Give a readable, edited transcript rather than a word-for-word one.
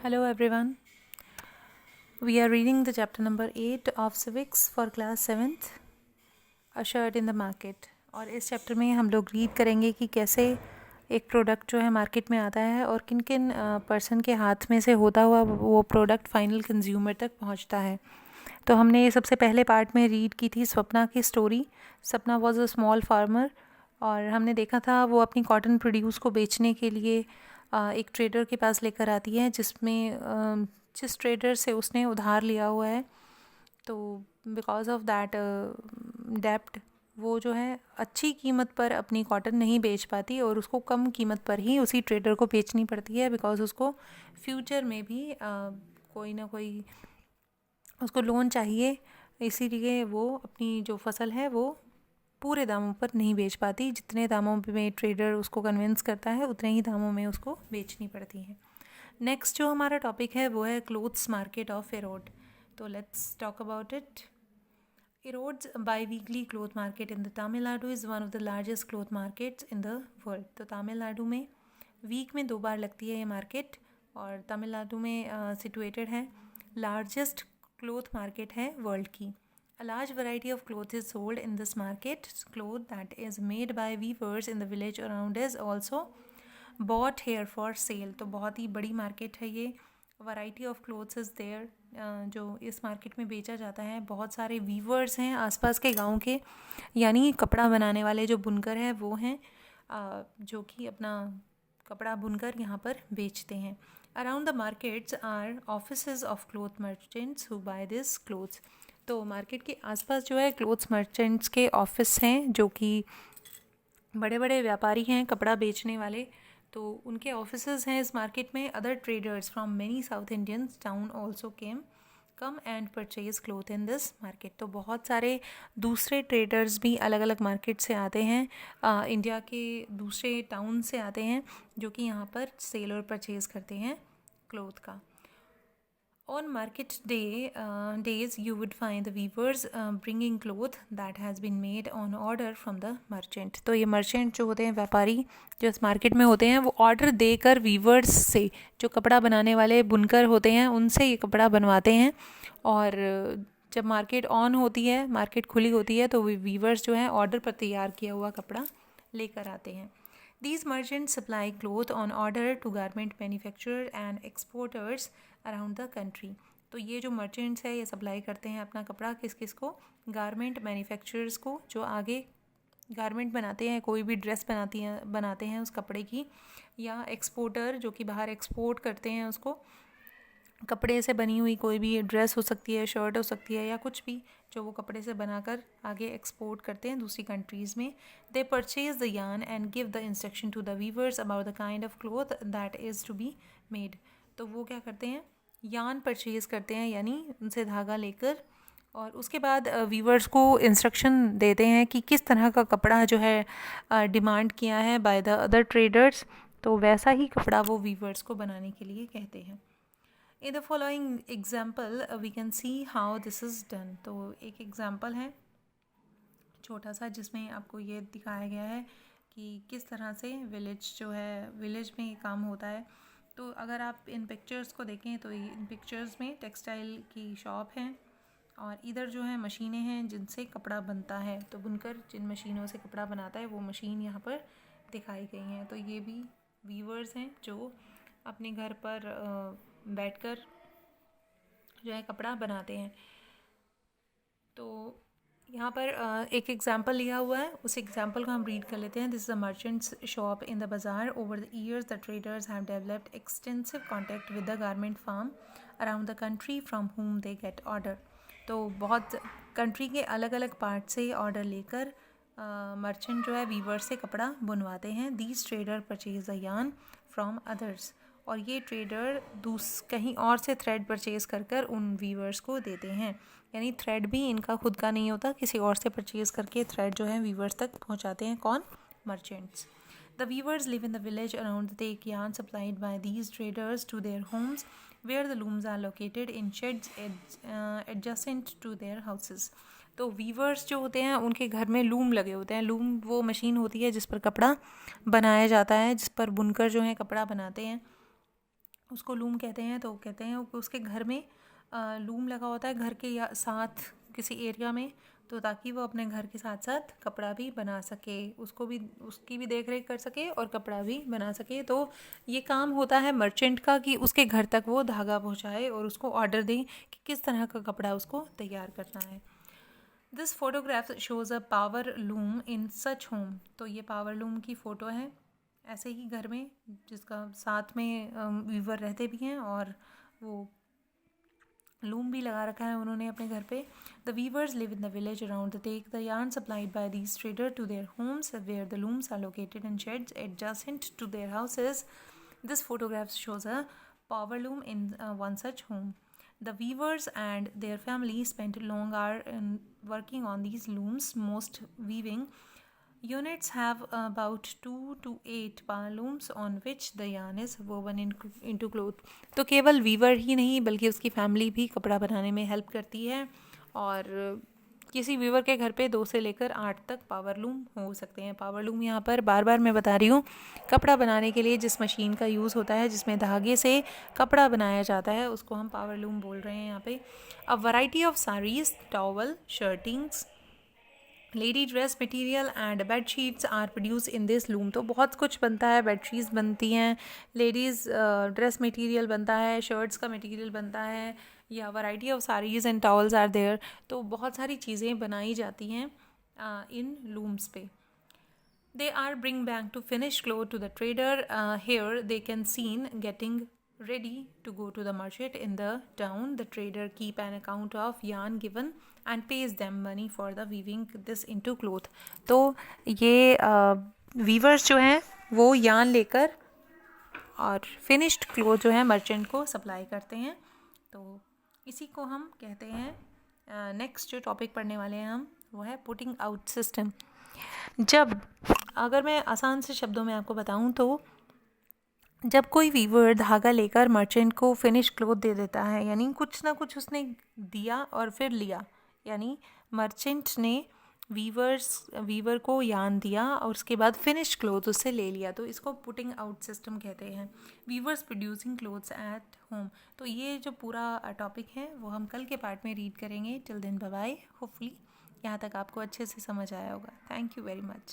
Hello everyone. We are reading the chapter number 8 of civics for class 7th, A shirt in the market. और इस chapter में हम लोग read करेंगे कि कैसे एक प्रोडक्ट जो है मार्केट में आता है और किन किन पर्सन के हाथ में से होता हुआ वो प्रोडक्ट फाइनल कंज्यूमर तक पहुंचता है। तो हमने सबसे पहले पार्ट में रीड की थी स्वप्ना की स्टोरी। सपना वॉज अ स्मॉल फार्मर और हमने देखा था वो अपनी कॉटन प्रोड्यूस को बेचने के लिए एक ट्रेडर के पास लेकर आती है जिस ट्रेडर से उसने उधार लिया हुआ है। तो बिकॉज ऑफ दैट डेप्ट वो जो है अच्छी कीमत पर अपनी कॉटन नहीं बेच पाती और उसको कम कीमत पर ही उसी ट्रेडर को बेचनी पड़ती है, बिकॉज उसको फ्यूचर में भी कोई ना कोई उसको लोन चाहिए। इसीलिए वो अपनी जो फसल है वो पूरे दामों पर नहीं बेच पाती। जितने दामों में ट्रेडर उसको कन्विंस करता है उतने ही दामों में उसको बेचनी पड़ती है। नेक्स्ट जो हमारा टॉपिक है वो है क्लोथ्स मार्केट ऑफ एरोड। तो let's talk about it. Erode's bi-weekly cloth market in the Tamil Nadu is one of the largest cloth markets in the world. तो तमिलनाडु में वीक में 2 बार लगती है ये मार्केट और तमिलनाडु में सिचुएटेड है। लार्जेस्ट क्लोथ मार्केट है वर्ल्ड की। A large variety of clothes is sold in this market. Cloth that is made by weavers in the village around is also bought here for sale. तो बहुत ही बड़ी market है ये। Variety of clothes is there. जो इस market में बेचा जाता है, बहुत सारे वीवर्स हैं आसपास के गांव के, यानी कपड़ा बनाने वाले जो बुनकर हैं वो हैं जो कि अपना कपड़ा बुनकर यहाँ पर बेचते हैं। Around the markets are offices of cloth merchants who buy this clothes. तो मार्केट के आसपास जो है क्लोथ्स मर्चेंट्स के ऑफिस हैं जो कि बड़े बड़े व्यापारी हैं कपड़ा बेचने वाले, तो उनके ऑफिसेज हैं इस मार्केट में। Other traders from many south Indian town also come and purchase cloth in this market. तो बहुत सारे दूसरे ट्रेडर्स भी अलग अलग मार्केट से आते हैं, इंडिया के दूसरे टाउन से आते हैं जो कि यहाँ पर सेल और परचेज करते हैं क्लोथ का। On market days, you would find the weavers bringing cloth that has been made on order from the merchant. तो ये मर्चेंट जो होते हैं, व्यापारी जो इस मार्केट में होते हैं, वो ऑर्डर देकर वीवर्स से, जो कपड़ा बनाने वाले बुनकर होते हैं, उनसे ये कपड़ा बनवाते हैं। और जब मार्केट ऑन होती है, मार्केट खुली होती है, तो वीवर्स जो हैं ऑर्डर पर तैयार किया हुआ कपड़ा लेकर आते हैं। These merchants supply cloth on order to garment manufacturers and exporters around the country. तो ये जो मर्चेंट्स है ये सप्लाई करते हैं अपना कपड़ा किस किस को, गारमेंट मैन्युफैक्चरर्स को जो आगे गारमेंट बनाते हैं, कोई भी ड्रेस बनाते हैं उस कपड़े की, या एक्सपोर्टर जो कि बाहर एक्सपोर्ट करते हैं उसको। कपड़े से बनी हुई कोई भी ड्रेस हो सकती है, शर्ट हो सकती है, या कुछ भी जो वो कपड़े से बनाकर आगे एक्सपोर्ट करते हैं दूसरी कंट्रीज़ में। They purchase the yarn and give the instruction to the weavers about the kind of cloth that is to be made. तो वो क्या करते हैं, यार्न परचेज करते हैं, यानी उनसे धागा लेकर, और उसके बाद वीवर्स को इंस्ट्रक्शन देते हैं कि किस तरह का कपड़ा जो है डिमांड किया है बाय द अदर ट्रेडर्स, तो वैसा ही कपड़ा वो वीवर्स को बनाने के लिए कहते हैं। In the following example, we can see how this is done. तो एक एग्जाम्पल है छोटा सा जिसमें आपको ये दिखाया गया है कि किस तरह से विलेज में ये काम होता है। तो अगर आप इन पिक्चर्स को देखें तो इन पिक्चर्स में टेक्सटाइल की शॉप है और इधर जो है मशीनें हैं जिनसे कपड़ा बनता है। तो बुनकर जिन मशीनों से कपड़ा बनाता है वो मशीन यहाँ पर दिखाई गई हैं। तो ये भी वीवर्स हैं जो अपने घर पर बैठकर जो है कपड़ा बनाते हैं। तो यहाँ पर एक एग्जाम्पल लिया हुआ है, उस एग्जाम्पल को हम रीड कर लेते हैं। This is a merchant's shop in the bazaar. Over the years the traders have developed extensive contact with the garment firm around the country from whom they gate order. तो बहुत country के अलग अलग part से order लेकर merchant जो है Weaver से कपड़ा बुनवाते हैं। These trader purchase the yarn from others. और ये ट्रेडर कहीं और से थ्रेड परचेज़ कर उन वीवर्स को देते हैं, यानी थ्रेड भी इनका खुद का नहीं होता, किसी और से परचेज़ करके थ्रेड जो है वीवर्स तक पहुंचाते हैं। कौन? Merchants. The weavers live in the village around the take yarn supplied by these traders to their homes where the looms are located in sheds adjacent to their houses. तो weavers जो होते हैं उनके घर में लूम लगे होते हैं। लूम वो मशीन होती है जिस पर कपड़ा बनाया जाता है, जिस पर बुनकर जो है कपड़ा बनाते हैं, उसको लूम कहते हैं। तो कहते हैं कि उसके घर में लूम लगा होता है घर के साथ किसी एरिया में, तो ताकि वो अपने घर के साथ साथ कपड़ा भी बना सके, उसको भी उसकी भी देख रेख कर सके और कपड़ा भी बना सके। तो ये काम होता है मर्चेंट का कि उसके घर तक वो धागा पहुंचाए और उसको ऑर्डर दें कि किस तरह का कपड़ा उसको तैयार करना है। This photograph shows a power loom in such home. तो ये पावर लूम की फ़ोटो है ऐसे ही घर में, जिसका साथ में वीवर रहते भी हैं और वो लूम भी लगा रखा है उन्होंने अपने घर पे। The weavers live in the village around the take the yarn supplied by these traders to their homes where the looms are located in sheds adjacent to their houses. This photograph shows a power loom in one such home. The weavers and their family spent long hours working on these looms. Most weaving units have about 2 to 8 power looms on which the yarn is woven into cloth. तो केवल Weaver ही नहीं बल्कि उसकी family भी कपड़ा बनाने में help करती है, और किसी वीवर के घर पे 2 से लेकर 8 तक पावर लूम हो सकते हैं। पावर लूम यहाँ पर बार बार मैं बता रही हूँ, कपड़ा बनाने के लिए जिस मशीन का यूज़ होता है जिसमें धागे से कपड़ा बनाया जाता है उसको हम पावर लूम बोल रहे हैं यहाँ पे। A variety of saris, towel, shirtings, lady dress material and bed sheets are produce in this loom. तो बहुत कुछ बनता है, बेडशीट्स बनती हैं, लेडीज़ ड्रेस मटेरियल बनता है, शर्ट्स का मटेरियल बनता है, या variety of saris and towels are there. तो बहुत सारी चीज़ें बनाई जाती हैं इन लूम्स पे। They are bring back to finished cloth to the trader. Here they can seen getting ready to go to the market in the town. The trader keep an account of yarn given and pays them money for the weaving this into cloth. तो ये viewers जो हैं वो yarn लेकर और finished cloth जो है merchant को सप्लाई करते हैं। तो इसी को हम कहते हैं, नेक्स्ट जो टॉपिक पढ़ने वाले हैं हम वो है पुटिंग आउट सिस्टम। जब अगर मैं आसान से शब्दों में आपको बताऊं तो जब कोई वीवर धागा लेकर मर्चेंट को फिनिश क्लोथ दे देता है, यानी कुछ ना कुछ उसने दिया और फिर लिया, यानी मर्चेंट ने वीवर को यार्न दिया और उसके बाद फिनिश क्लोथ उससे ले लिया, तो इसको पुटिंग आउट सिस्टम कहते हैं। Weavers producing clothes at home. तो ये जो पूरा टॉपिक है वो हम कल के पार्ट में रीड करेंगे। Till then bye bye. Hopefully यहाँ तक आपको अच्छे से समझ आया होगा। Thank you very much.